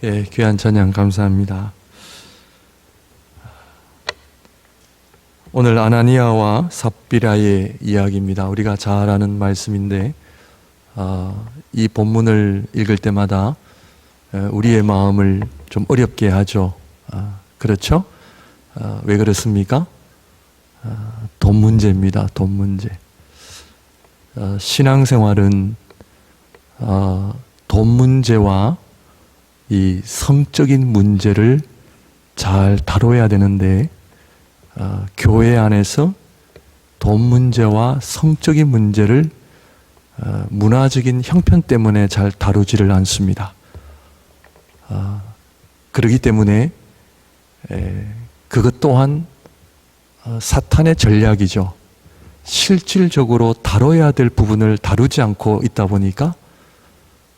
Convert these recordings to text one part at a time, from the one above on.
예, 귀한 찬양 감사합니다. 오늘 아나니아와 삽비라의 이야기입니다. 우리가 잘 아는 말씀인데 이 본문을 읽을 때마다 우리의 마음을 좀 어렵게 하죠. 그렇죠? 왜 그렇습니까? 돈 문제입니다. 돈 문제. 신앙생활은 돈 문제와 이 성적인 문제를 잘 다뤄야 되는데 교회 안에서 돈 문제와 성적인 문제를 문화적인 형편 때문에 잘 다루지를 않습니다. 그렇기 때문에 그것 또한 사탄의 전략이죠. 실질적으로 다뤄야 될 부분을 다루지 않고 있다 보니까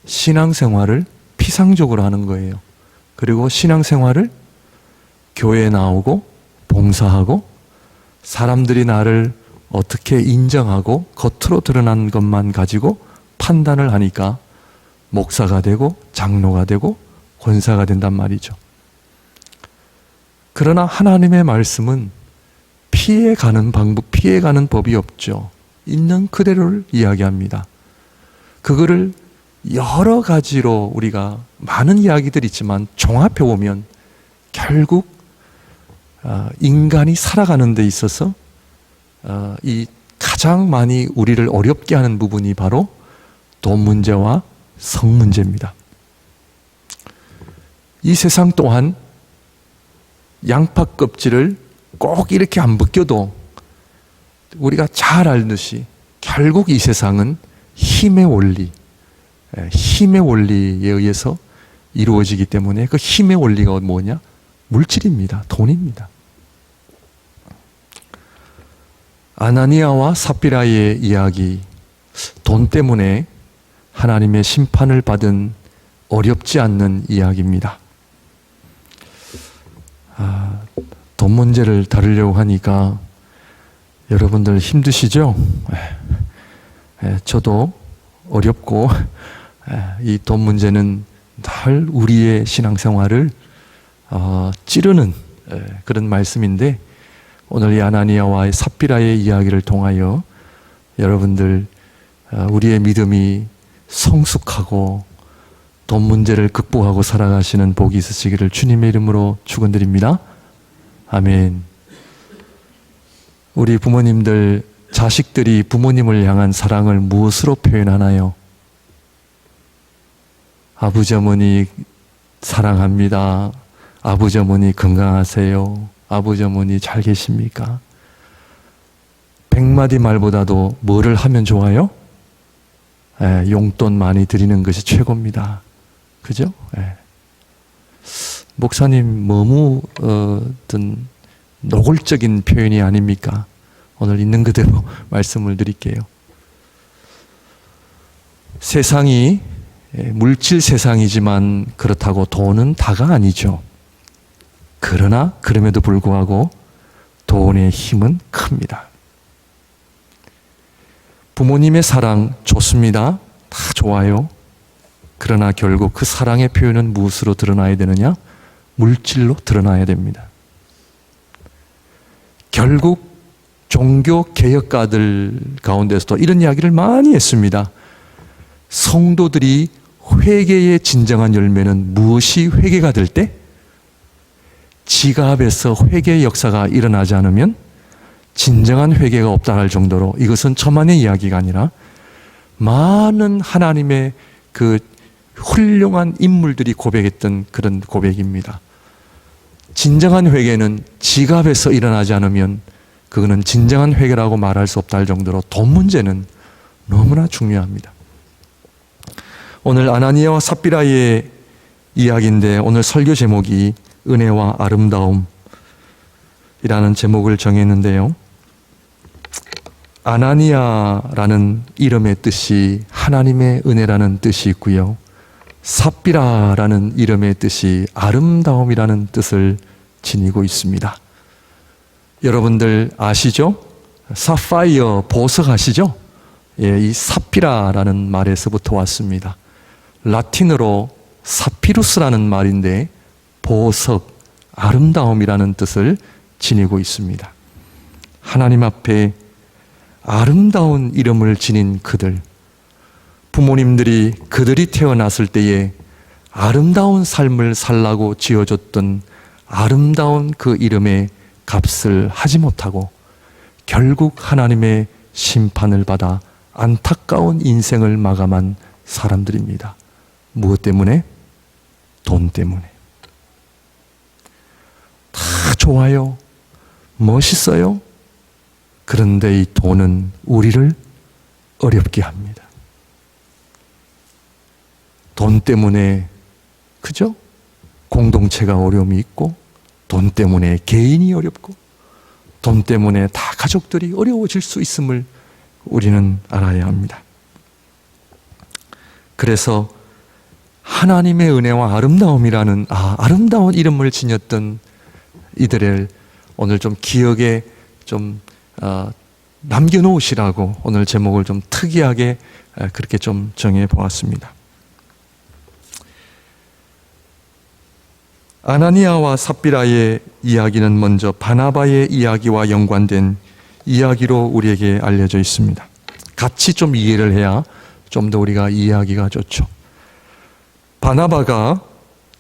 신앙생활을 피상적으로 하는 거예요. 그리고 신앙생활을 교회에 나오고 봉사하고 사람들이 나를 어떻게 인정하고 겉으로 드러난 것만 가지고 판단을 하니까 목사가 되고 장로가 되고 권사가 된단 말이죠. 그러나 하나님의 말씀은 피해가는 방법, 피해가는 법이 없죠. 있는 그대로를 이야기합니다. 그거를 여러 가지로 우리가 많은 이야기들이 있지만 종합해 보면 결국 인간이 살아가는 데 있어서 이 가장 많이 우리를 어렵게 하는 부분이 바로 돈 문제와 성 문제입니다. 이 세상 또한 양파 껍질을 꼭 이렇게 안 벗겨도 우리가 잘 알듯이 결국 이 세상은 힘의 원리에 의해서 이루어지기 때문에 그 힘의 원리가 뭐냐? 물질입니다. 돈입니다. 아나니아와 삽비라의 이야기, 돈 때문에 하나님의 심판을 받은 어렵지 않는 이야기입니다. 돈 문제를 다루려고 하니까 여러분들 힘드시죠? 저도 어렵고 이 돈 문제는 늘 우리의 신앙생활을 찌르는 그런 말씀인데 오늘 이 아나니아와 삽비라의 이야기를 통하여 여러분들 우리의 믿음이 성숙하고 돈 문제를 극복하고 살아가시는 복이 있으시기를 주님의 이름으로 축원드립니다. 아멘. 우리 부모님들, 자식들이 부모님을 향한 사랑을 무엇으로 표현하나요? 아버지 어머니 사랑합니다. 아버지 어머니 건강하세요. 아버지 어머니 잘 계십니까? 100마디 말보다도 뭐를 하면 좋아요? 용돈 많이 드리는 것이 최고입니다. 그죠? 목사님 너무 노골적인 표현이 아닙니까? 오늘 있는 그대로 말씀을 드릴게요. 세상이 물질 세상이지만 그렇다고 돈은 다가 아니죠. 그러나 그럼에도 불구하고 돈의 힘은 큽니다. 부모님의 사랑 좋습니다. 다 좋아요. 그러나 결국 그 사랑의 표현은 무엇으로 드러나야 되느냐? 물질로 드러나야 됩니다. 결국 종교 개혁가들 가운데서도 이런 이야기를 많이 했습니다. 성도들이 회개의 진정한 열매는 무엇이 회개가 될 때? 지갑에서 회개의 역사가 일어나지 않으면 진정한 회개가 없다 할 정도로 이것은 저만의 이야기가 아니라 많은 하나님의 그 훌륭한 인물들이 고백했던 그런 고백입니다. 진정한 회개는 지갑에서 일어나지 않으면 그거는 진정한 회개라고 말할 수 없다 할 정도로 돈 문제는 너무나 중요합니다. 오늘 아나니아와 삽비라의 이야기인데 오늘 설교 제목이 은혜와 아름다움이라는 제목을 정했는데요. 아나니아라는 이름의 뜻이 하나님의 은혜라는 뜻이 있고요. 삽비라라는 이름의 뜻이 아름다움이라는 뜻을 지니고 있습니다. 여러분들 아시죠? 사파이어 보석 아시죠? 이 삽비라라는 말에서부터 왔습니다. 라틴어로 사피루스라는 말인데 보석, 아름다움이라는 뜻을 지니고 있습니다. 하나님 앞에 아름다운 이름을 지닌 그들, 부모님들이 그들이 태어났을 때에 아름다운 삶을 살라고 지어줬던 아름다운 그 이름의 값을 하지 못하고 결국 하나님의 심판을 받아 안타까운 인생을 마감한 사람들입니다. 무엇 때문에? 돈 때문에. 다 좋아요. 멋있어요. 그런데 이 돈은 우리를 어렵게 합니다. 돈 때문에, 그죠? 공동체가 어려움이 있고, 돈 때문에 개인이 어렵고, 돈 때문에 다 가족들이 어려워질 수 있음을 우리는 알아야 합니다. 그래서 하나님의 은혜와 아름다움이라는 아름다운 이름을 지녔던 이들을 오늘 좀 기억에 좀 남겨놓으시라고 오늘 제목을 좀 특이하게 그렇게 좀 정해 보았습니다. 아나니아와 삽비라의 이야기는 먼저 바나바의 이야기와 연관된 이야기로 우리에게 알려져 있습니다. 같이 좀 이해를 해야 좀 더 우리가 이해하기가 좋죠. 바나바가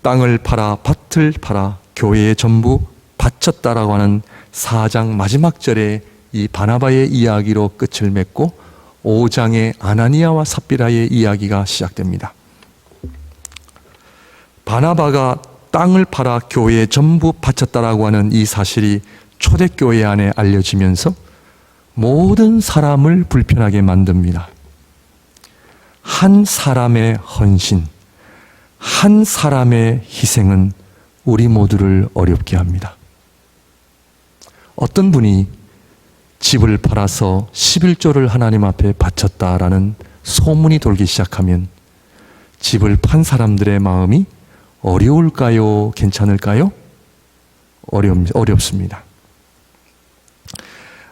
땅을 팔아 밭을 팔아 교회에 전부 바쳤다라고 하는 4장 마지막 절에 이 바나바의 이야기로 끝을 맺고 5장의 아나니아와 삽비라의 이야기가 시작됩니다. 바나바가 땅을 팔아 교회에 전부 바쳤다라고 하는 이 사실이 초대교회 안에 알려지면서 모든 사람을 불편하게 만듭니다. 한 사람의 헌신, 한 사람의 희생은 우리 모두를 어렵게 합니다. 어떤 분이 집을 팔아서 11조를 하나님 앞에 바쳤다라는 소문이 돌기 시작하면 집을 판 사람들의 마음이 어려울까요? 괜찮을까요? 어렵습니다.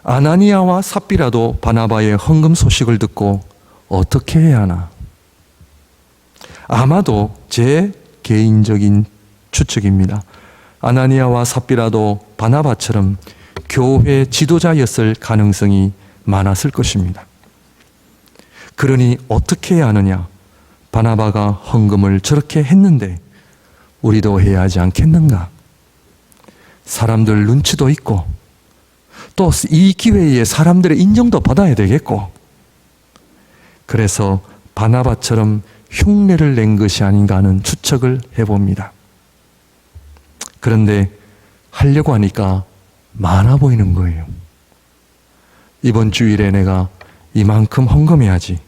아나니아와 삽비라도 바나바의 헌금 소식을 듣고 어떻게 해야 하나? 아마도 제 개인적인 추측입니다. 아나니아와 삽비라도 바나바처럼 교회 지도자였을 가능성이 많았을 것입니다. 그러니 어떻게 해야 하느냐? 바나바가 헌금을 저렇게 했는데 우리도 해야 하지 않겠는가? 사람들 눈치도 있고 또 이 기회에 사람들의 인정도 받아야 되겠고, 그래서 바나바처럼 흉내를 낸 것이 아닌가 하는 추측을 해봅니다. 그런데 하려고 하니까 많아 보이는 거예요. 이번 주일에 내가 이만큼 헌금해야지.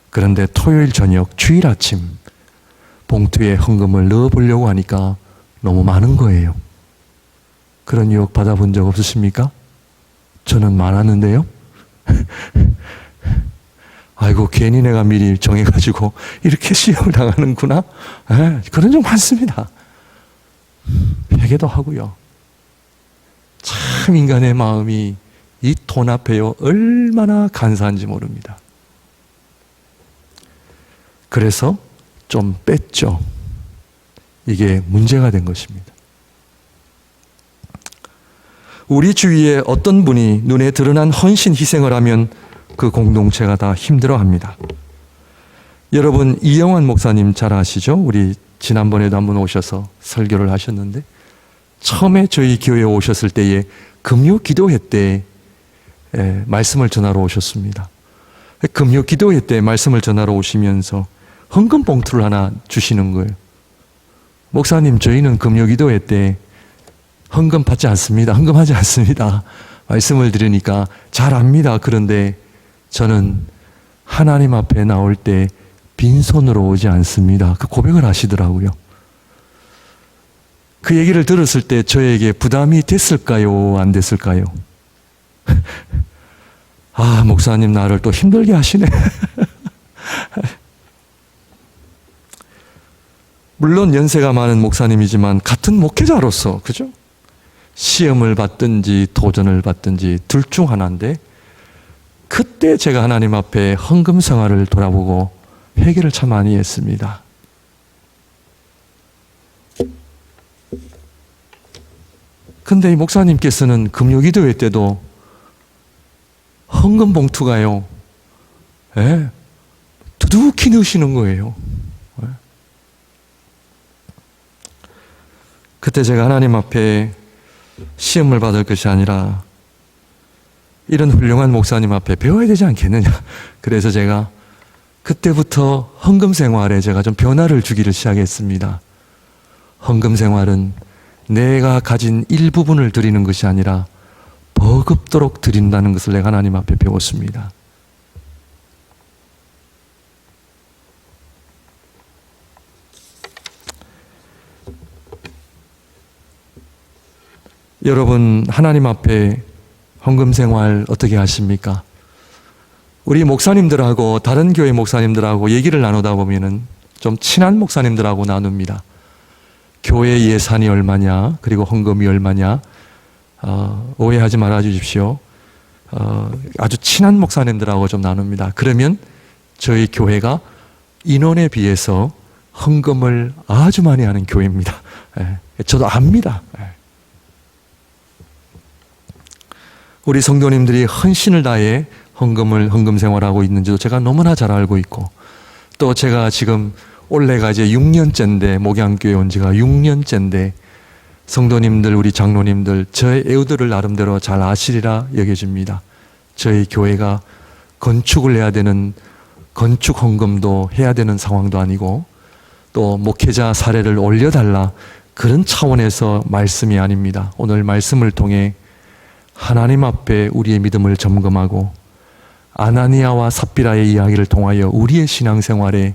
그런데 토요일 저녁, 주일 아침 봉투에 헌금을 넣어보려고 하니까 너무 많은 거예요. 그런 유혹 받아본 적 없으십니까? 저는 많았는데요. 아이고, 괜히 내가 미리 정해가지고 이렇게 시험을 당하는구나. 그런 적 많습니다. 회개도 하고요. 참 인간의 마음이 이 돈 앞에요 얼마나 간사한지 모릅니다. 그래서 좀 뺐죠. 이게 문제가 된 것입니다. 우리 주위에 어떤 분이 눈에 드러난 헌신 희생을 하면 그 공동체가 다 힘들어합니다. 여러분, 이영환 목사님 잘 아시죠? 우리 지난번에도 한번 오셔서 설교를 하셨는데, 처음에 저희 교회에 오셨을 때에 금요 기도회 때 말씀을 전하러 오셨습니다. 금요 기도회 때 말씀을 전하러 오시면서 헌금 봉투를 하나 주시는 거예요. 목사님, 저희는 금요 기도회 때 헌금 받지 않습니다. 헌금하지 않습니다. 말씀을 드리니까 잘 압니다. 그런데 저는 하나님 앞에 나올 때 빈손으로 오지 않습니다. 그 고백을 하시더라고요. 그 얘기를 들었을 때 저에게 부담이 됐을까요? 안 됐을까요? 목사님 나를 또 힘들게 하시네. 물론 연세가 많은 목사님이지만 같은 목회자로서, 그죠? 시험을 받든지 도전을 받든지 둘 중 하나인데, 그때 제가 하나님 앞에 헌금 생활을 돌아보고 회개를 참 많이 했습니다. 근데 이 목사님께서는 금요기도회 때도 헌금 봉투가요, 예, 두둑히 넣으시는 거예요. 예. 그때 제가 하나님 앞에 시험을 받을 것이 아니라 이런 훌륭한 목사님 앞에 배워야 되지 않겠느냐. 그래서 제가 그때부터 헌금 생활에 제가 좀 변화를 주기를 시작했습니다. 헌금 생활은 내가 가진 일부분을 드리는 것이 아니라 버겁도록 드린다는 것을 내가 하나님 앞에 배웠습니다. 여러분, 하나님 앞에 헌금 생활 어떻게 하십니까? 우리 목사님들하고 다른 교회 목사님들하고 얘기를 나누다 보면은 좀 친한 목사님들하고 나눕니다. 교회 예산이 얼마냐, 그리고 헌금이 얼마냐, 오해하지 말아 주십시오. 아주 친한 목사님들하고 좀 나눕니다. 그러면 저희 교회가 인원에 비해서 헌금을 아주 많이 하는 교회입니다. 저도 압니다. 우리 성도님들이 헌신을 다해 헌금 생활하고 있는지도 제가 너무나 잘 알고 있고, 또 제가 지금 올해가 이제 6년째인데, 목양교회 온 지가 6년째인데 성도님들, 우리 장로님들 저의 애우들을 나름대로 잘 아시리라 여겨집니다. 저희 교회가 건축을 해야 되는, 건축 헌금도 해야 되는 상황도 아니고, 또 목회자 사례를 올려달라 그런 차원에서 말씀이 아닙니다. 오늘 말씀을 통해 하나님 앞에 우리의 믿음을 점검하고 아나니아와 삽비라의 이야기를 통하여 우리의 신앙생활에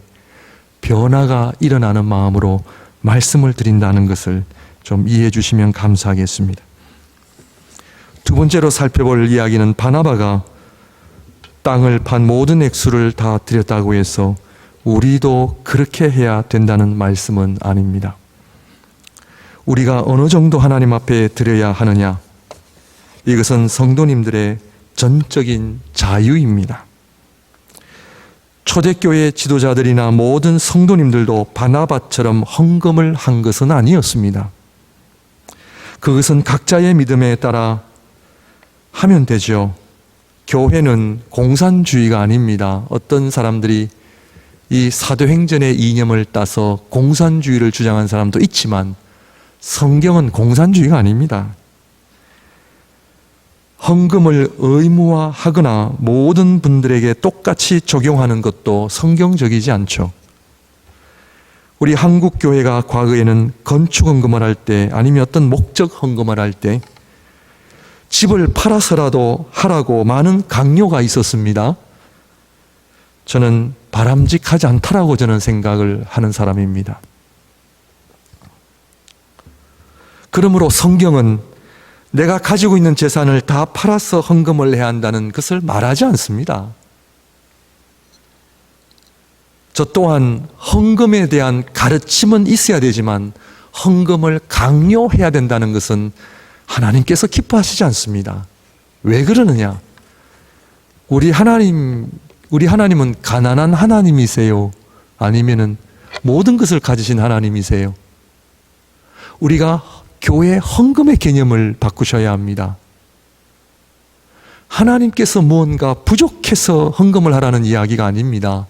변화가 일어나는 마음으로 말씀을 드린다는 것을 좀 이해해 주시면 감사하겠습니다. 두 번째로 살펴볼 이야기는 바나바가 땅을 판 모든 액수를 다 드렸다고 해서 우리도 그렇게 해야 된다는 말씀은 아닙니다. 우리가 어느 정도 하나님 앞에 드려야 하느냐, 이것은 성도님들의 전적인 자유입니다. 초대교회 지도자들이나 모든 성도님들도 바나바처럼 헌금을 한 것은 아니었습니다. 그것은 각자의 믿음에 따라 하면 되죠. 교회는 공산주의가 아닙니다. 어떤 사람들이 이 사도행전의 이념을 따서 공산주의를 주장한 사람도 있지만 성경은 공산주의가 아닙니다. 헌금을 의무화하거나 모든 분들에게 똑같이 적용하는 것도 성경적이지 않죠. 우리 한국 교회가 과거에는 건축 헌금을 할 때, 아니면 어떤 목적 헌금을 할 때 집을 팔아서라도 하라고 많은 강요가 있었습니다. 저는 바람직하지 않다라고 저는 생각을 하는 사람입니다. 그러므로 성경은 내가 가지고 있는 재산을 다 팔아서 헌금을 해야 한다는 것을 말하지 않습니다. 저 또한 헌금에 대한 가르침은 있어야 되지만 헌금을 강요해야 된다는 것은 하나님께서 기뻐하시지 않습니다. 왜 그러느냐? 우리 하나님은 가난한 하나님이세요? 아니면은 모든 것을 가지신 하나님이세요? 우리가 교회 헌금의 개념을 바꾸셔야 합니다. 하나님께서 무언가 부족해서 헌금을 하라는 이야기가 아닙니다.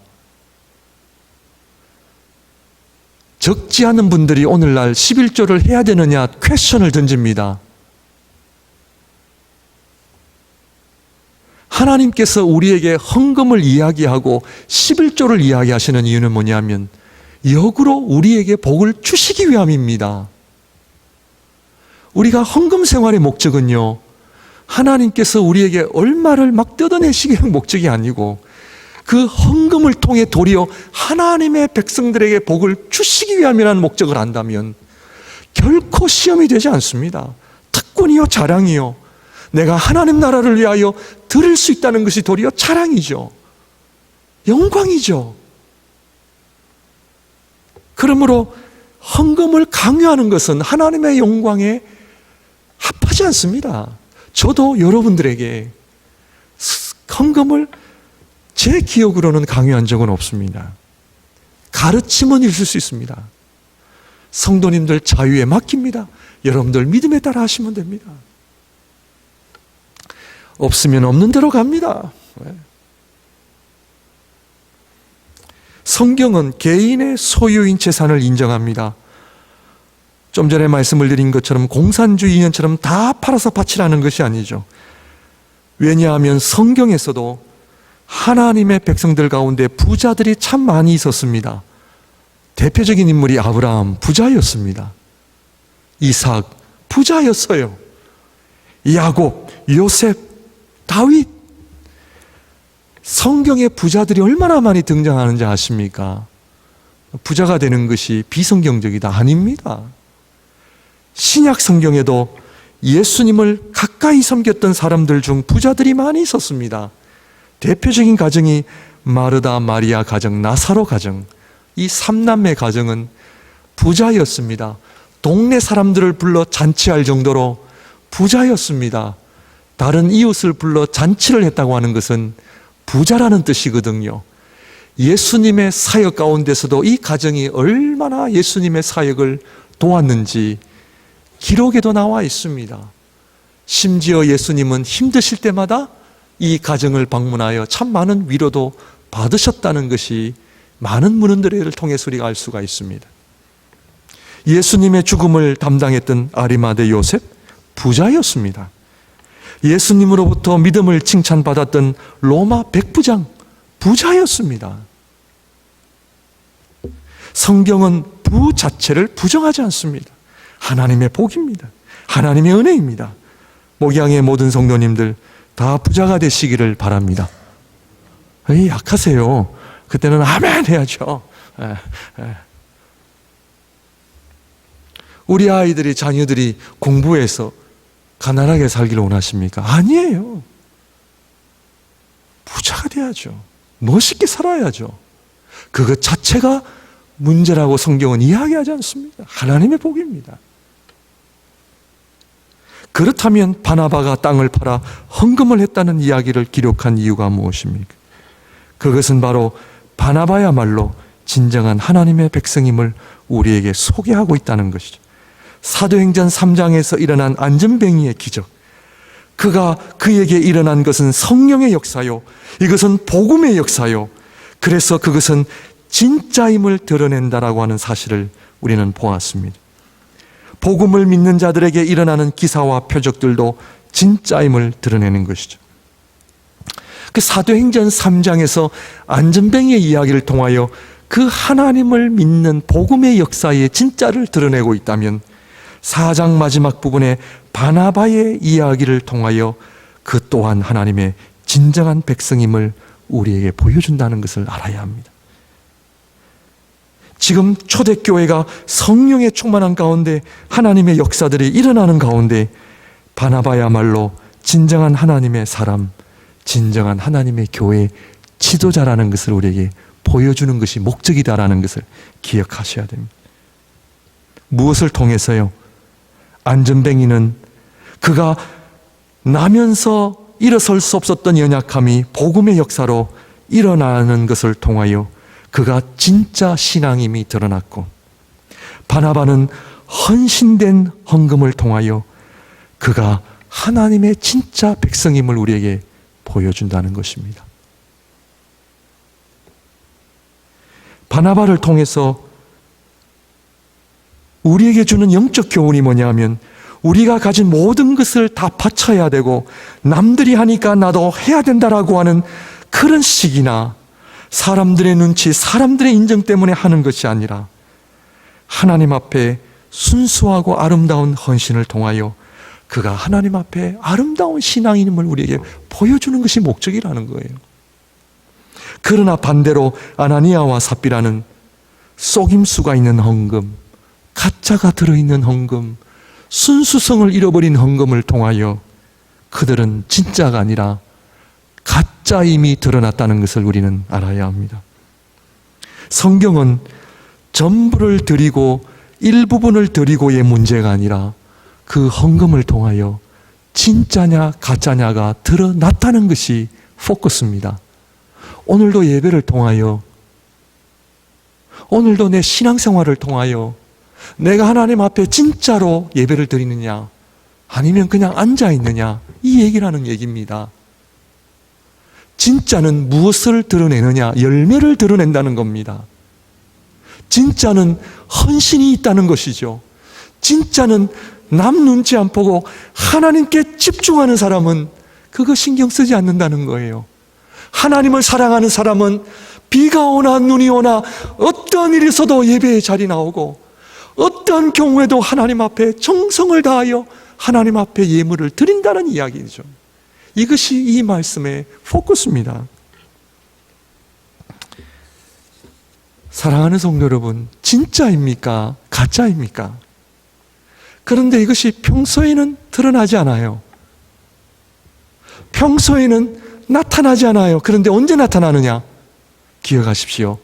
적지 않은 분들이 오늘날 11조를 해야 되느냐 퀘스천을 던집니다. 하나님께서 우리에게 헌금을 이야기하고 11조를 이야기하시는 이유는 뭐냐면 역으로 우리에게 복을 주시기 위함입니다. 우리가 헌금 생활의 목적은요, 하나님께서 우리에게 얼마를 막 뜯어내시기 위한 목적이 아니고 그 헌금을 통해 도리어 하나님의 백성들에게 복을 주시기 위함이라는 목적을 안다면 결코 시험이 되지 않습니다. 특권이요, 자랑이요. 내가 하나님 나라를 위하여 드릴 수 있다는 것이 도리어 자랑이죠. 영광이죠. 그러므로 헌금을 강요하는 것은 하나님의 영광에 합하지 않습니다. 저도 여러분들에게 헌금을 제 기억으로는 강요한 적은 없습니다. 가르침은 있을 수 있습니다. 성도님들 자유에 맡깁니다. 여러분들 믿음에 따라 하시면 됩니다. 없으면 없는 대로 갑니다. 성경은 개인의 소유인 재산을 인정합니다. 좀 전에 말씀을 드린 것처럼 공산주의 인연처럼 다 팔아서 바치라는 것이 아니죠. 왜냐하면 성경에서도 하나님의 백성들 가운데 부자들이 참 많이 있었습니다. 대표적인 인물이 아브라함, 부자였습니다. 이삭, 부자였어요. 야곱, 요셉, 다윗. 성경에 부자들이 얼마나 많이 등장하는지 아십니까? 부자가 되는 것이 비성경적이다? 아닙니다. 신약 성경에도 예수님을 가까이 섬겼던 사람들 중 부자들이 많이 있었습니다. 대표적인 가정이 마르다, 마리아 가정, 나사로 가정. 이 3남매 가정은 부자였습니다. 동네 사람들을 불러 잔치할 정도로 부자였습니다. 다른 이웃을 불러 잔치를 했다고 하는 것은 부자라는 뜻이거든요. 예수님의 사역 가운데서도 이 가정이 얼마나 예수님의 사역을 도왔는지 기록에도 나와 있습니다. 심지어 예수님은 힘드실 때마다 이 가정을 방문하여 참 많은 위로도 받으셨다는 것이 많은 문헌들을 통해서 우리가 알 수가 있습니다. 예수님의 죽음을 담당했던 아리마대 요셉, 부자였습니다. 예수님으로부터 믿음을 칭찬받았던 로마 백부장, 부자였습니다. 성경은 부 자체를 부정하지 않습니다. 하나님의 복입니다. 하나님의 은혜입니다. 목양의 모든 성도님들 다 부자가 되시기를 바랍니다. 약하세요. 그때는 아멘 해야죠. 우리 아이들이, 자녀들이 공부해서 가난하게 살기를 원하십니까? 아니에요. 부자가 돼야죠. 멋있게 살아야죠. 그것 자체가 문제라고 성경은 이야기하지 않습니다. 하나님의 복입니다. 그렇다면 바나바가 땅을 팔아 헌금을 했다는 이야기를 기록한 이유가 무엇입니까? 그것은 바로 바나바야말로 진정한 하나님의 백성임을 우리에게 소개하고 있다는 것이죠. 사도행전 3장에서 일어난 안전뱅이의 기적, 그에게 일어난 것은 성령의 역사요, 이것은 복음의 역사요, 그래서 그것은 진짜임을 드러낸다라고 하는 사실을 우리는 보았습니다. 복음을 믿는 자들에게 일어나는 기사와 표적들도 진짜임을 드러내는 것이죠. 그 사도행전 3장에서 안전뱅이의 이야기를 통하여 그 하나님을 믿는 복음의 역사의 진짜를 드러내고 있다면 4장 마지막 부분에 바나바의 이야기를 통하여 그 또한 하나님의 진정한 백성임을 우리에게 보여준다는 것을 알아야 합니다. 지금 초대교회가 성령의 충만한 가운데 하나님의 역사들이 일어나는 가운데 바나바야말로 진정한 하나님의 사람, 진정한 하나님의 교회 지도자라는 것을 우리에게 보여주는 것이 목적이다라는 것을 기억하셔야 됩니다. 무엇을 통해서요? 안전뱅이는 그가 나면서 일어설 수 없었던 연약함이 복음의 역사로 일어나는 것을 통하여 그가 진짜 신앙임이 드러났고, 바나바는 헌신된 헌금을 통하여 그가 하나님의 진짜 백성임을 우리에게 보여준다는 것입니다. 바나바를 통해서 우리에게 주는 영적 교훈이 뭐냐 하면, 우리가 가진 모든 것을 다 바쳐야 되고 남들이 하니까 나도 해야 된다라고 하는 그런 식이나 사람들의 눈치, 사람들의 인정 때문에 하는 것이 아니라 하나님 앞에 순수하고 아름다운 헌신을 통하여 그가 하나님 앞에 아름다운 신앙인임을 우리에게 보여주는 것이 목적이라는 거예요. 그러나 반대로 아나니아와 삽비라는 속임수가 있는 헌금, 가짜가 들어있는 헌금, 순수성을 잃어버린 헌금을 통하여 그들은 진짜가 아니라 가짜임이 드러났다는 것을 우리는 알아야 합니다. 성경은 전부를 드리고 일부분을 드리고의 문제가 아니라 그 헌금을 통하여 진짜냐 가짜냐가 드러났다는 것이 포커스입니다. 오늘도 예배를 통하여, 오늘도 내 신앙생활을 통하여 내가 하나님 앞에 진짜로 예배를 드리느냐, 아니면 그냥 앉아 있느냐, 이 얘기를 하는 얘기입니다. 진짜는 무엇을 드러내느냐, 열매를 드러낸다는 겁니다. 진짜는 헌신이 있다는 것이죠. 진짜는 남 눈치 안 보고 하나님께 집중하는 사람은 그거 신경 쓰지 않는다는 거예요. 하나님을 사랑하는 사람은 비가 오나 눈이 오나 어떤 일이 있어도 예배의 자리 나오고, 어떤 경우에도 하나님 앞에 정성을 다하여 하나님 앞에 예물을 드린다는 이야기죠. 이것이 이 말씀의 포커스입니다. 사랑하는 성도 여러분, 진짜입니까? 가짜입니까? 그런데 이것이 평소에는 드러나지 않아요. 평소에는 나타나지 않아요. 그런데 언제 나타나느냐? 기억하십시오.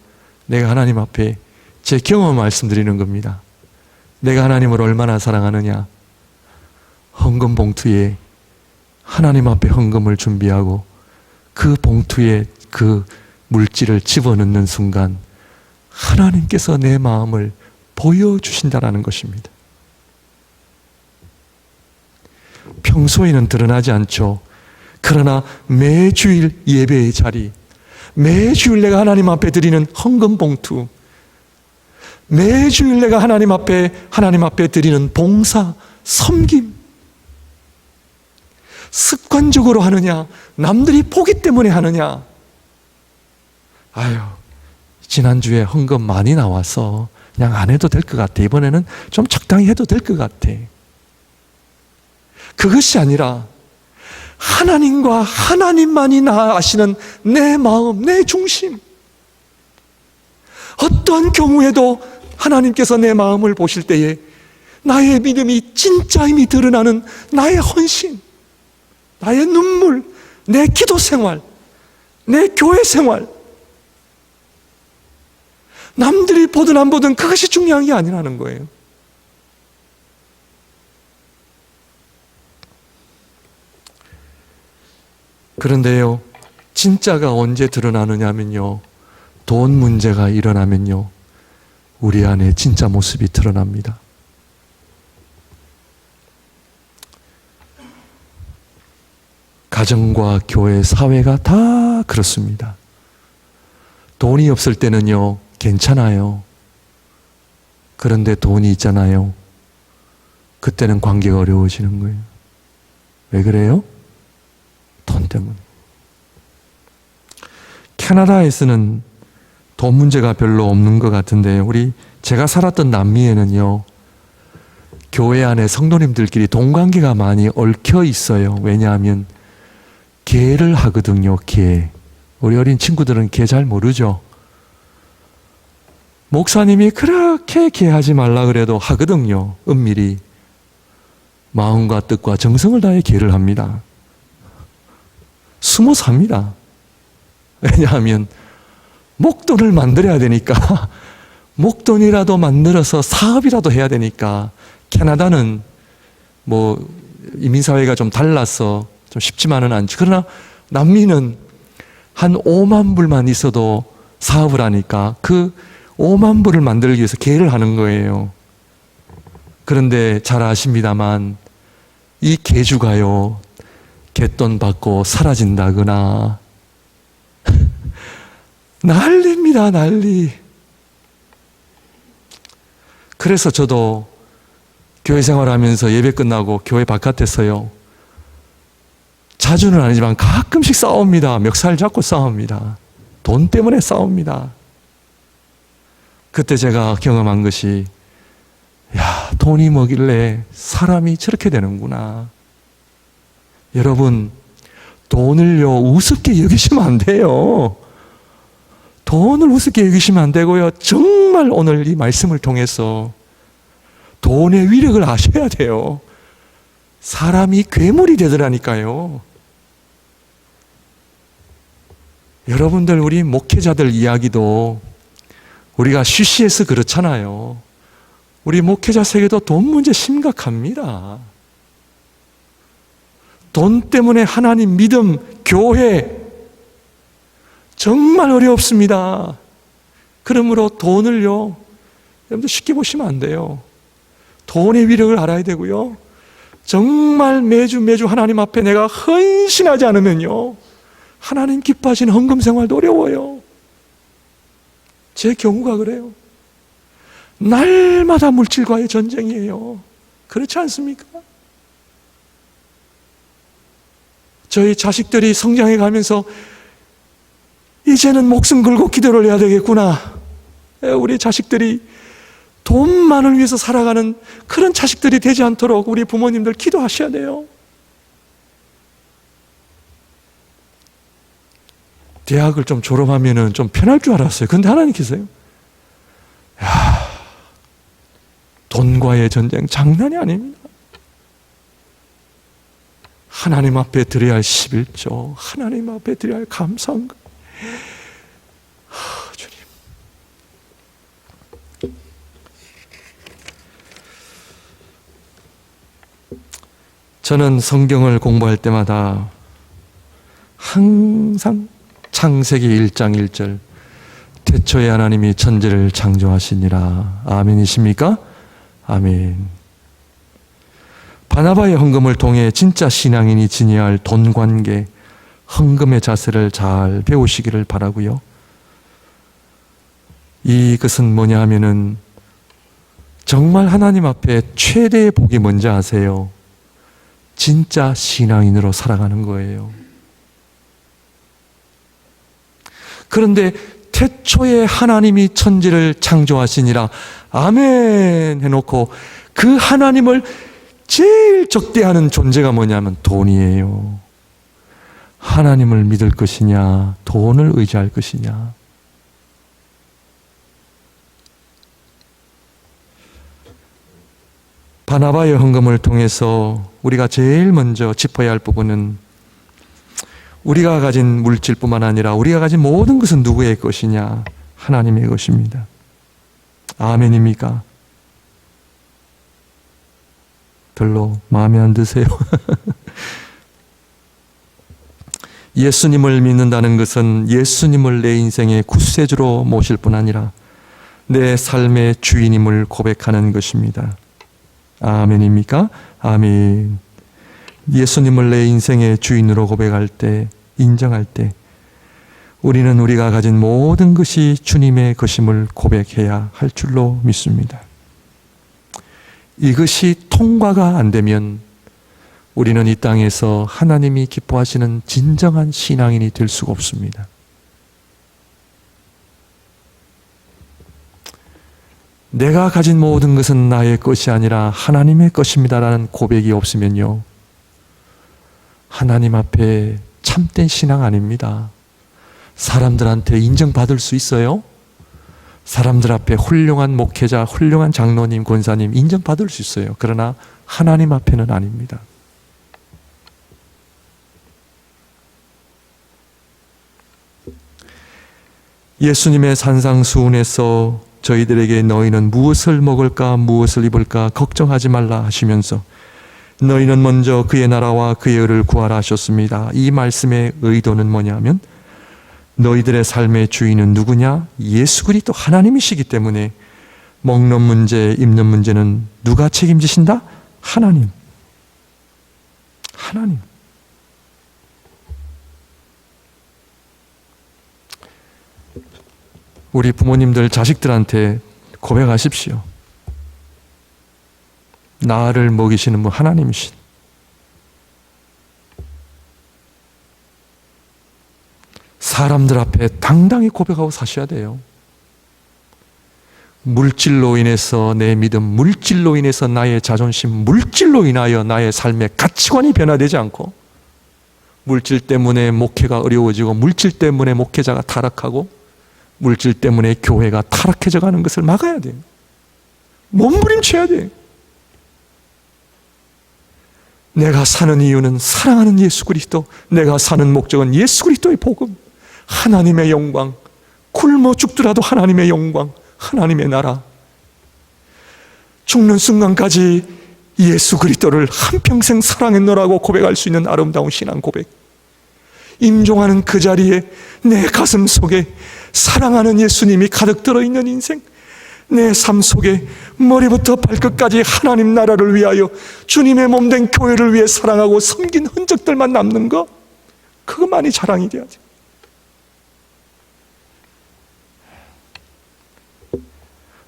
내가 하나님 앞에 제 경험을 말씀드리는 겁니다. 내가 하나님을 얼마나 사랑하느냐? 헌금 봉투에 하나님 앞에 헌금을 준비하고 그 봉투에 그 물질을 집어넣는 순간 하나님께서 내 마음을 보여주신다라는 것입니다. 평소에는 드러나지 않죠. 그러나 매주일 예배의 자리, 매주일 내가 하나님 앞에 드리는 헌금 봉투, 매주일 내가 하나님 앞에 드리는 봉사, 섬김, 습관적으로 하느냐, 남들이 보기 때문에 하느냐. 아유, 지난주에 헌금 많이 나와서 그냥 안 해도 될 것 같아. 이번에는 좀 적당히 해도 될 것 같아. 그것이 아니라 하나님과 하나님만이 나 아시는 내 마음, 내 중심. 어떤 경우에도 하나님께서 내 마음을 보실 때에 나의 믿음이 진짜임이 드러나는 나의 헌신, 나의 눈물, 내 기도 생활, 내 교회 생활. 남들이 보든 안 보든 그것이 중요한 게 아니라는 거예요. 그런데요, 진짜가 언제 드러나느냐면요, 돈 문제가 일어나면요, 우리 안에 진짜 모습이 드러납니다. 가정과 교회, 사회가 다 그렇습니다. 돈이 없을 때는요, 괜찮아요. 그런데 돈이 있잖아요. 그때는 관계가 어려워지는 거예요. 왜 그래요? 돈 때문에. 캐나다에서는 돈 문제가 별로 없는 것 같은데, 제가 살았던 남미에는요, 교회 안에 성도님들끼리 돈 관계가 많이 얽혀 있어요. 왜냐하면 계를 하거든요. 계. 우리 어린 친구들은 계 잘 모르죠. 목사님이 그렇게 계하지 말라 그래도 하거든요. 은밀히 마음과 뜻과 정성을 다해 계를 합니다. 숨어 삽니다. 왜냐하면 목돈을 만들어야 되니까, 목돈이라도 만들어서 사업이라도 해야 되니까. 캐나다는 이민사회가 좀 달라서 좀 쉽지만은 않죠. 그러나 남미는 한 5만 불만 있어도 사업을 하니까 그 5만 불을 만들기 위해서 계를 하는 거예요. 그런데 잘 아십니다만 이 계주가요, 갯돈 받고 사라진다거나 난리입니다, 난리. 그래서 저도 교회 생활하면서 예배 끝나고 교회 바깥에서요, 자주는 아니지만 가끔씩 싸웁니다. 멱살 잡고 싸웁니다. 돈 때문에 싸웁니다. 그때 제가 경험한 것이, 야, 돈이 뭐길래 사람이 저렇게 되는구나. 여러분, 돈을요, 우습게 여기시면 안 돼요. 돈을 우습게 여기시면 안 되고요. 정말 오늘 이 말씀을 통해서 돈의 위력을 아셔야 돼요. 사람이 괴물이 되더라니까요. 여러분들, 우리 목회자들 이야기도 우리가 쉬쉬해서 그렇잖아요. 우리 목회자 세계도 돈 문제 심각합니다. 돈 때문에 하나님 믿음, 교회 정말 어렵습니다. 그러므로 돈을요, 여러분들 쉽게 보시면 안 돼요. 돈의 위력을 알아야 되고요. 정말 매주 하나님 앞에 내가 헌신하지 않으면요, 하나님 기뻐하시는 헌금 생활도 어려워요. 제 경우가 그래요. 날마다 물질과의 전쟁이에요. 그렇지 않습니까? 저희 자식들이 성장해 가면서 이제는 목숨 걸고 기도를 해야 되겠구나. 우리 자식들이 돈만을 위해서 살아가는 그런 자식들이 되지 않도록 우리 부모님들 기도하셔야 돼요. 대학을 좀 졸업하면은 좀 편할 줄 알았어요. 근데 하나님께서요, 돈과의 전쟁 장난이 아닙니다. 하나님 앞에 드려야 할 11조, 하나님 앞에 드려야 할 감사한 것. 주님. 저는 성경을 공부할 때마다 항상 창세기 1장 1절, 태초에 하나님이 천지를 창조하시니라. 아멘이십니까? 아멘. 바나바의 헌금을 통해 진짜 신앙인이 지녀야 할 돈 관계, 헌금의 자세를 잘 배우시기를 바라고요. 이것은 뭐냐 하면은 정말 하나님 앞에 최대의 복이 뭔지 아세요? 진짜 신앙인으로 살아가는 거예요. 그런데 태초에 하나님이 천지를 창조하시니라 아멘 해놓고 그 하나님을 제일 적대하는 존재가 뭐냐면 돈이에요. 하나님을 믿을 것이냐, 돈을 의지할 것이냐. 바나바의 헌금을 통해서 우리가 제일 먼저 짚어야 할 부분은 우리가 가진 물질뿐만 아니라 우리가 가진 모든 것은 누구의 것이냐? 하나님의 것입니다. 아멘입니까? 별로 마음에 안 드세요? 예수님을 믿는다는 것은 예수님을 내 인생의 구세주로 모실 뿐 아니라 내 삶의 주인임을 고백하는 것입니다. 아멘입니까? 아멘. 예수님을 내 인생의 주인으로 고백할 때, 인정할 때 우리는 우리가 가진 모든 것이 주님의 것임을 고백해야 할 줄로 믿습니다. 이것이 통과가 안 되면 우리는 이 땅에서 하나님이 기뻐하시는 진정한 신앙인이 될 수가 없습니다. 내가 가진 모든 것은 나의 것이 아니라 하나님의 것입니다라는 고백이 없으면요, 하나님 앞에 참된 신앙 아닙니다. 사람들한테 인정받을 수 있어요? 사람들 앞에 훌륭한 목회자, 훌륭한 장로님, 권사님 인정받을 수 있어요. 그러나 하나님 앞에는 아닙니다. 예수님의 산상수훈에서 저희들에게 너희는 무엇을 먹을까 무엇을 입을까 걱정하지 말라 하시면서 너희는 먼저 그의 나라와 그의 의를 구하라 하셨습니다. 이 말씀의 의도는 뭐냐면 너희들의 삶의 주인은 누구냐? 예수 그리스도 하나님이시기 때문에 먹는 문제, 입는 문제는 누가 책임지신다? 하나님. 하나님. 우리 부모님들 자식들한테 고백하십시오. 나를 먹이시는 분 하나님이신. 사람들 앞에 당당히 고백하고 사셔야 돼요. 물질로 인해서 내 믿음, 물질로 인해서 나의 자존심, 물질로 인하여 나의 삶의 가치관이 변화되지 않고 물질 때문에 목회가 어려워지고 물질 때문에 목회자가 타락하고 물질 때문에 교회가 타락해져 가는 것을 막아야 돼요. 몸부림쳐야 돼요. 내가 사는 이유는 사랑하는 예수 그리스도, 내가 사는 목적은 예수 그리스도의 복음, 하나님의 영광, 굶어 죽더라도 하나님의 영광, 하나님의 나라. 죽는 순간까지 예수 그리스도를 한평생 사랑했노라고 고백할 수 있는 아름다운 신앙 고백. 임종하는 그 자리에 내 가슴 속에 사랑하는 예수님이 가득 들어있는 인생, 내 삶 속에 머리부터 발끝까지 하나님 나라를 위하여 주님의 몸된 교회를 위해 사랑하고 섬긴 흔적들만 남는 것, 그것만이 자랑이 돼야지.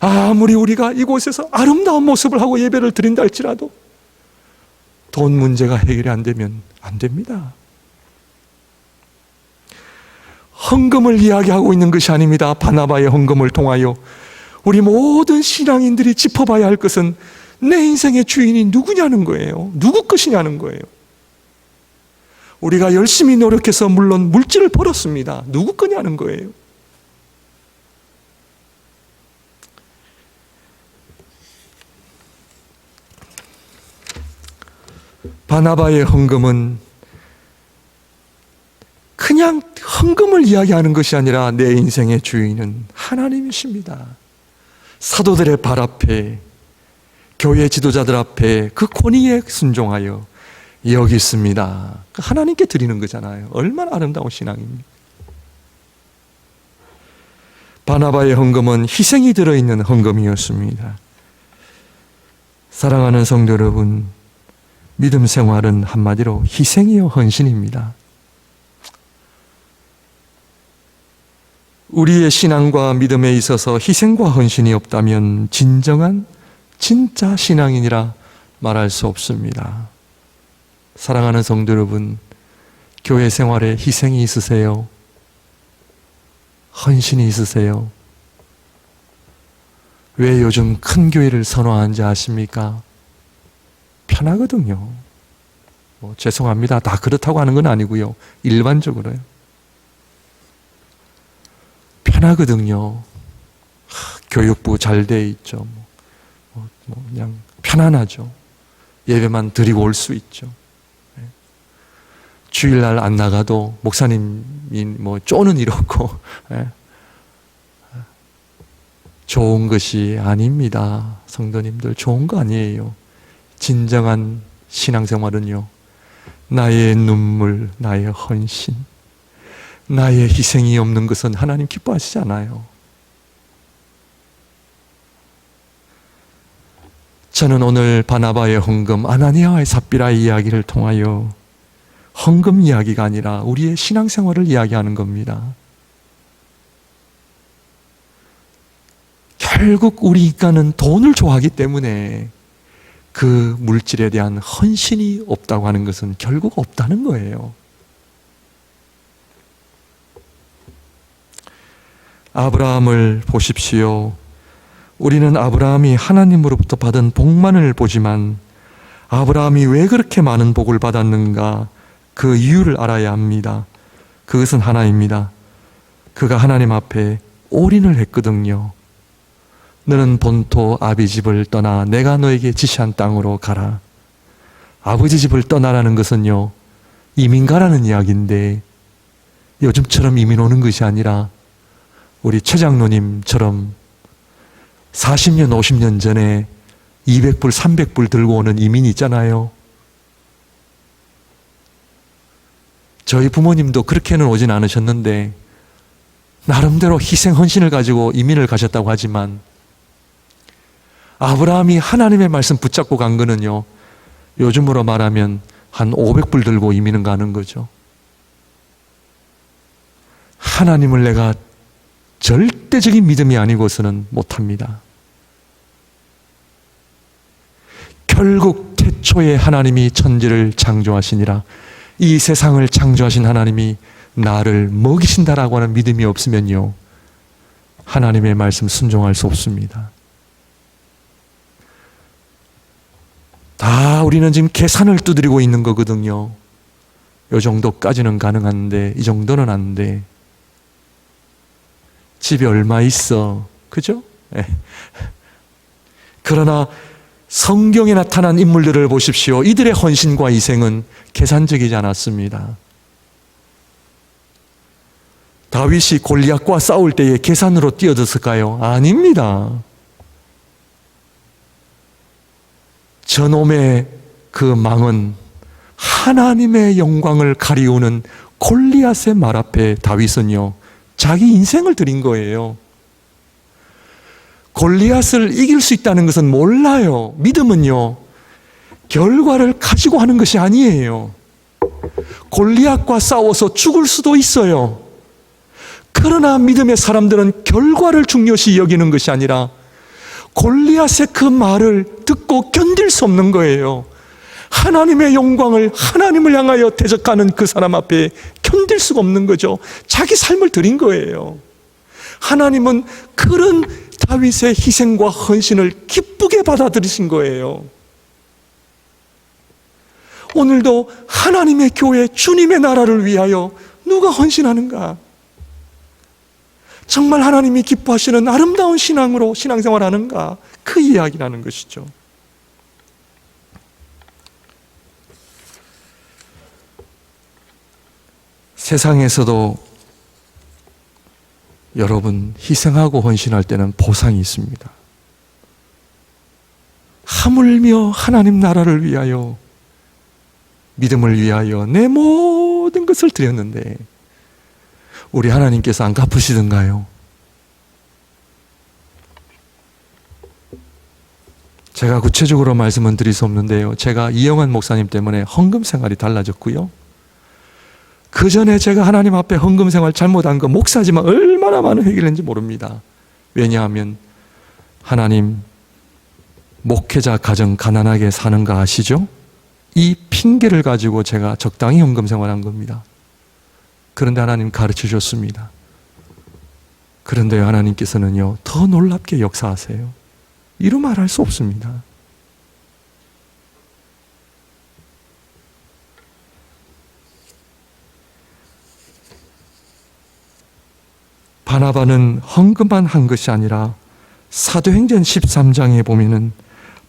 아무리 우리가 이곳에서 아름다운 모습을 하고 예배를 드린다 할지라도 돈 문제가 해결이 안 되면 안 됩니다. 헌금을 이야기하고 있는 것이 아닙니다. 바나바의 헌금을 통하여 우리 모든 신앙인들이 짚어봐야 할 것은 내 인생의 주인이 누구냐는 거예요. 누구 것이냐는 거예요. 우리가 열심히 노력해서 물론 물질을 벌었습니다. 누구 거냐는 거예요. 바나바의 헌금은 그냥 헌금을 이야기하는 것이 아니라 내 인생의 주인은 하나님이십니다. 사도들의 발 앞에, 교회 지도자들 앞에 그 권위에 순종하여 여기 있습니다. 하나님께 드리는 거잖아요. 얼마나 아름다운 신앙입니까? 바나바의 헌금은 희생이 들어있는 헌금이었습니다. 사랑하는 성도 여러분, 믿음 생활은 한마디로 희생이요 헌신입니다. 우리의 신앙과 믿음에 있어서 희생과 헌신이 없다면 진짜 신앙인이라 말할 수 없습니다. 사랑하는 성도 여러분, 교회 생활에 희생이 있으세요? 헌신이 있으세요? 왜 요즘 큰 교회를 선호하는지 아십니까? 편하거든요. 죄송합니다. 다 그렇다고 하는 건 아니고요. 일반적으로요. 편하거든요. 교육부 잘 돼 있죠. 그냥 편안하죠. 예배만 드리고 올 수 있죠. 주일날 안 나가도 목사님이 쪼는 일 없고 좋은 것이 아닙니다. 성도님들, 좋은 거 아니에요. 진정한 신앙생활은요, 나의 눈물, 나의 헌신, 나의 희생이 없는 것은 하나님 기뻐하시지 않아요. 저는 오늘 바나바의 헌금, 아나니아와의 삽비라의 이야기를 통하여 헌금 이야기가 아니라 우리의 신앙생활을 이야기하는 겁니다. 결국 우리 인간은 돈을 좋아하기 때문에 그 물질에 대한 헌신이 없다고 하는 것은 결국 없다는 거예요. 아브라함을 보십시오. 우리는 아브라함이 하나님으로부터 받은 복만을 보지만 아브라함이 왜 그렇게 많은 복을 받았는가, 그 이유를 알아야 합니다. 그것은 하나입니다. 그가 하나님 앞에 올인을 했거든요. 너는 본토 아비 집을 떠나 내가 너에게 지시한 땅으로 가라. 아버지 집을 떠나라는 것은요, 이민 가라는 이야기인데 요즘처럼 이민 오는 것이 아니라 우리 최 장로님처럼 40년, 50년 전에 200불, 300불 들고 오는 이민이 있잖아요. 저희 부모님도 그렇게는 오진 않으셨는데 나름대로 희생, 헌신을 가지고 이민을 가셨다고 하지만 아브라함이 하나님의 말씀 붙잡고 간 거는요, 요즘으로 말하면 한 500불 들고 이민은 가는 거죠. 하나님을 내가 절대적인 믿음이 아니고서는 못합니다. 결국 태초에 하나님이 천지를 창조하시니라, 이 세상을 창조하신 하나님이 나를 먹이신다라고 하는 믿음이 없으면요, 하나님의 말씀 순종할 수 없습니다. 다 우리는 지금 계산을 두드리고 있는 거거든요. 이 정도까지는 가능한데 이 정도는 안 돼. 집에 얼마 있어? 그죠? 네. 그러나 성경에 나타난 인물들을 보십시오. 이들의 헌신과 희생은 계산적이지 않았습니다. 다윗이 골리앗과 싸울 때에 계산으로 뛰어들었을까요? 아닙니다. 저놈의 그 망은 하나님의 영광을 가리우는 골리앗의 말 앞에 다윗은요, 자기 인생을 드린 거예요. 골리앗을 이길 수 있다는 것은 몰라요. 믿음은요, 결과를 가지고 하는 것이 아니에요. 골리앗과 싸워서 죽을 수도 있어요. 그러나 믿음의 사람들은 결과를 중요시 여기는 것이 아니라 골리앗의 그 말을 듣고 견딜 수 없는 거예요. 하나님의 영광을, 하나님을 향하여 대적하는 그 사람 앞에 견딜 수가 없는 거죠. 자기 삶을 드린 거예요. 하나님은 그런 다윗의 희생과 헌신을 기쁘게 받아들이신 거예요. 오늘도 하나님의 교회, 주님의 나라를 위하여 누가 헌신하는가? 정말 하나님이 기뻐하시는 아름다운 신앙으로 신앙생활 하는가? 그 이야기라는 것이죠. 세상에서도 여러분, 희생하고 헌신할 때는 보상이 있습니다. 하물며 하나님 나라를 위하여, 믿음을 위하여 내 모든 것을 드렸는데 우리 하나님께서 안 갚으시던가요? 제가 구체적으로 말씀은 드릴 수 없는데요, 제가 이영환 목사님 때문에 헌금 생활이 달라졌고요, 그 전에 제가 하나님 앞에 헌금 생활 잘못한 거 목사지만 얼마나 많은 회개를 했는지 모릅니다. 왜냐하면 하나님, 목회자 가정 가난하게 사는 거 아시죠? 이 핑계를 가지고 제가 적당히 헌금 생활한 겁니다. 그런데 하나님 가르쳐 주셨습니다. 그런데 하나님께서는요, 더 놀랍게 역사하세요. 이루 말할 수 없습니다. 바나바는 헌금만 한 것이 아니라 사도행전 13장에 보면은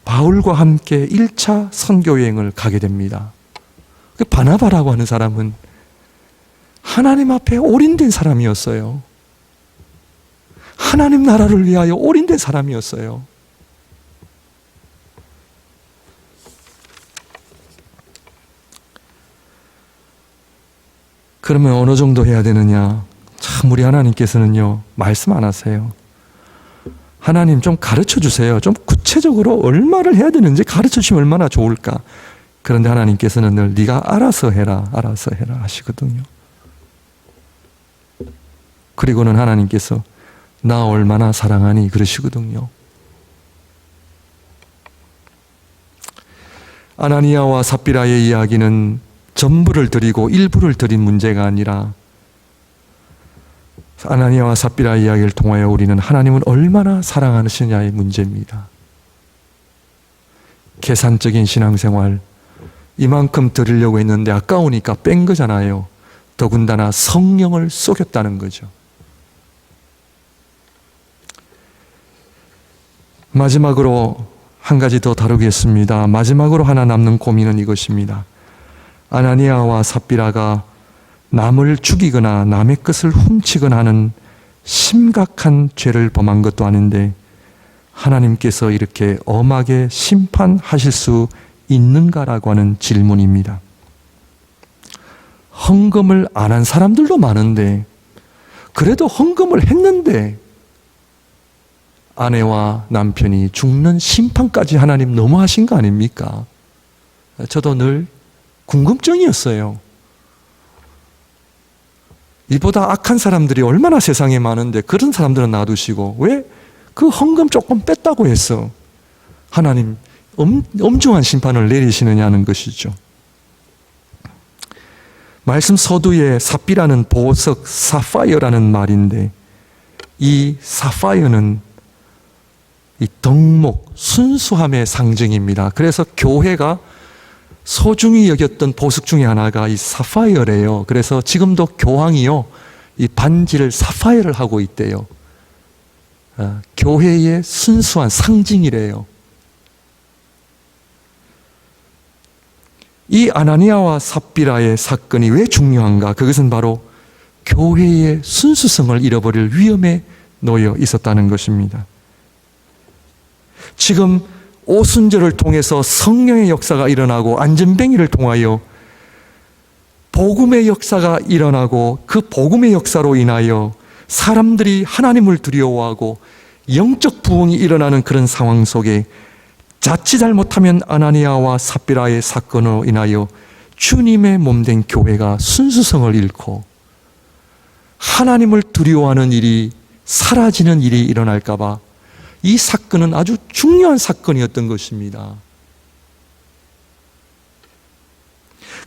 바울과 함께 1차 선교여행을 가게 됩니다. 그 바나바라고 하는 사람은 하나님 앞에 올인된 사람이었어요. 하나님 나라를 위하여 올인된 사람이었어요. 그러면 어느 정도 해야 되느냐? 참, 우리 하나님께서는요, 말씀 안 하세요. 하나님 좀 가르쳐 주세요. 좀 구체적으로 얼마를 해야 되는지 가르쳐 주시면 얼마나 좋을까. 그런데 하나님께서는 늘 네가 알아서 해라, 알아서 해라 하시거든요. 그리고는 하나님께서 나 얼마나 사랑하니 그러시거든요. 아나니아와 삽비라의 이야기는 전부를 드리고 일부를 드린 문제가 아니라 아나니아와 삽비라 이야기를 통하여 우리는 하나님을 얼마나 사랑하시느냐의 문제입니다. 계산적인 신앙생활, 이만큼 드리려고 했는데 아까우니까 뺀 거잖아요. 더군다나 성령을 속였다는 거죠. 마지막으로 한 가지 더 다루겠습니다. 마지막으로 하나 남는 고민은 이것입니다. 아나니아와 삽비라가 남을 죽이거나 남의 것을 훔치거나 하는 심각한 죄를 범한 것도 아닌데 하나님께서 이렇게 엄하게 심판하실 수 있는가라고 하는 질문입니다. 헌금을 안 한 사람들도 많은데, 그래도 헌금을 했는데 아내와 남편이 죽는 심판까지 하나님 너무하신 거 아닙니까? 저도 늘 궁금증이었어요. 이보다 악한 사람들이 얼마나 세상에 많은데 그런 사람들은 놔두시고 왜 그 헌금 조금 뺐다고 해서 하나님 엄중한 심판을 내리시느냐는 것이죠. 말씀 서두에 삽비라는 보석, 사파이어라는 말인데, 이 사파이어는 이 덕목, 순수함의 상징입니다. 그래서 교회가 소중히 여겼던 보석 중에 하나가 이 사파이어래요. 그래서 지금도 교황이요, 이 반지를 사파이어를 하고 있대요. 교회의 순수한 상징이래요. 이 아나니아와 삽비라의 사건이 왜 중요한가? 그것은 바로 교회의 순수성을 잃어버릴 위험에 놓여 있었다는 것입니다. 지금 오순절을 통해서 성령의 역사가 일어나고 안전뱅이를 통하여 복음의 역사가 일어나고 그 복음의 역사로 인하여 사람들이 하나님을 두려워하고 영적 부흥이 일어나는 그런 상황 속에 자칫 잘못하면 아나니아와 삽비라의 사건으로 인하여 주님의 몸된 교회가 순수성을 잃고 하나님을 두려워하는 일이 사라지는 일이 일어날까 봐 이 사건은 아주 중요한 사건이었던 것입니다.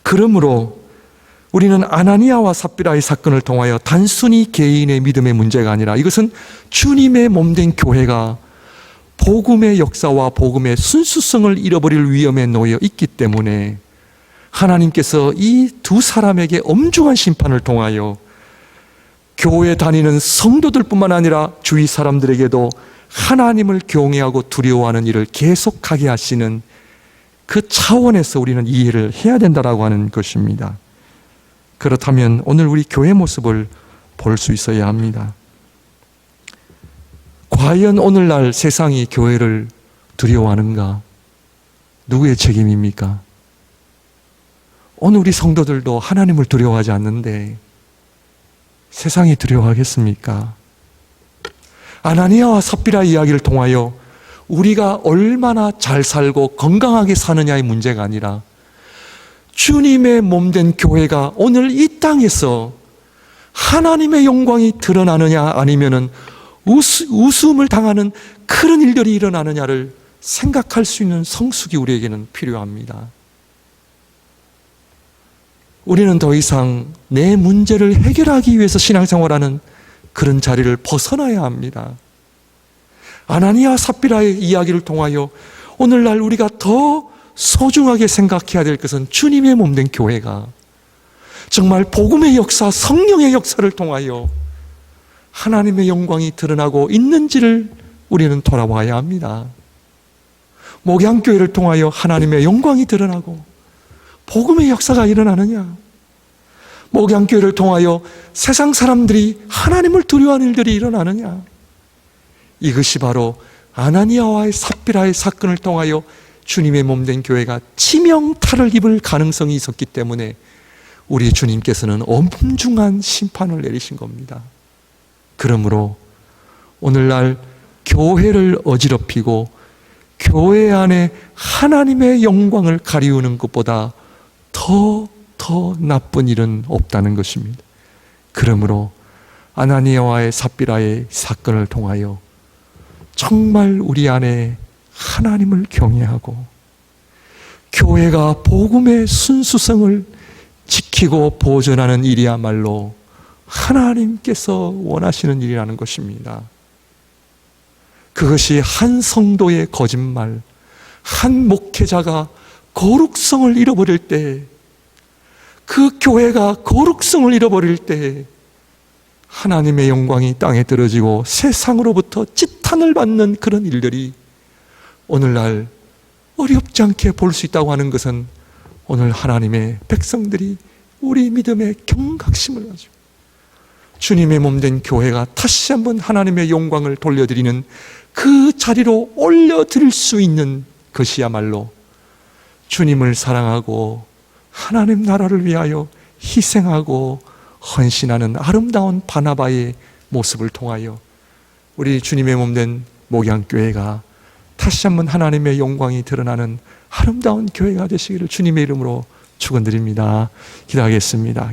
그러므로 우리는 아나니아와 삽비라의 사건을 통하여 단순히 개인의 믿음의 문제가 아니라 이것은 주님의 몸된 교회가 복음의 역사와 복음의 순수성을 잃어버릴 위험에 놓여 있기 때문에 하나님께서 이 두 사람에게 엄중한 심판을 통하여 교회 다니는 성도들뿐만 아니라 주위 사람들에게도 하나님을 경외하고 두려워하는 일을 계속하게 하시는 그 차원에서 우리는 이해를 해야 된다라고 하는 것입니다. 그렇다면 오늘 우리 교회 모습을 볼 수 있어야 합니다. 과연 오늘날 세상이 교회를 두려워하는가? 누구의 책임입니까? 오늘 우리 성도들도 하나님을 두려워하지 않는데 세상이 두려워하겠습니까? 아나니아와 삽비라 이야기를 통하여 우리가 얼마나 잘 살고 건강하게 사느냐의 문제가 아니라 주님의 몸된 교회가 오늘 이 땅에서 하나님의 영광이 드러나느냐 아니면은 웃음을 당하는 그런 일들이 일어나느냐를 생각할 수 있는 성숙이 우리에게는 필요합니다. 우리는 더 이상 내 문제를 해결하기 위해서 신앙생활하는 그런 자리를 벗어나야 합니다. 아나니아 삽비라의 이야기를 통하여 오늘날 우리가 더 소중하게 생각해야 될 것은 주님의 몸된 교회가 정말 복음의 역사, 성령의 역사를 통하여 하나님의 영광이 드러나고 있는지를 우리는 돌아봐야 합니다. 목양교회를 통하여 하나님의 영광이 드러나고 복음의 역사가 일어나느냐? 목양교회를 통하여 세상 사람들이 하나님을 두려워하는 일들이 일어나느냐? 이것이 바로 아나니아와의 삽비라의 사건을 통하여 주님의 몸된 교회가 치명타를 입을 가능성이 있었기 때문에 우리 주님께서는 엄중한 심판을 내리신 겁니다. 그러므로 오늘날 교회를 어지럽히고 교회 안에 하나님의 영광을 가리우는 것보다 더 나쁜 일은 없다는 것입니다. 그러므로 아나니아와의 삽비라의 사건을 통하여 정말 우리 안에 하나님을 경외하고 교회가 복음의 순수성을 지키고 보존하는 일이야말로 하나님께서 원하시는 일이라는 것입니다. 그것이 한 성도의 거짓말, 한 목회자가 거룩성을 잃어버릴 때, 그 교회가 거룩성을 잃어버릴 때 하나님의 영광이 땅에 떨어지고 세상으로부터 지탄을 받는 그런 일들이 오늘날 어렵지 않게 볼 수 있다고 하는 것은 오늘 하나님의 백성들이 우리 믿음의 경각심을 가지고 주님의 몸된 교회가 다시 한번 하나님의 영광을 돌려드리는 그 자리로 올려드릴 수 있는 것이야말로 주님을 사랑하고 하나님 나라를 위하여 희생하고 헌신하는 아름다운 바나바의 모습을 통하여 우리 주님의 몸된 목양교회가 다시 한번 하나님의 영광이 드러나는 아름다운 교회가 되시기를 주님의 이름으로 축원드립니다. 기도하겠습니다.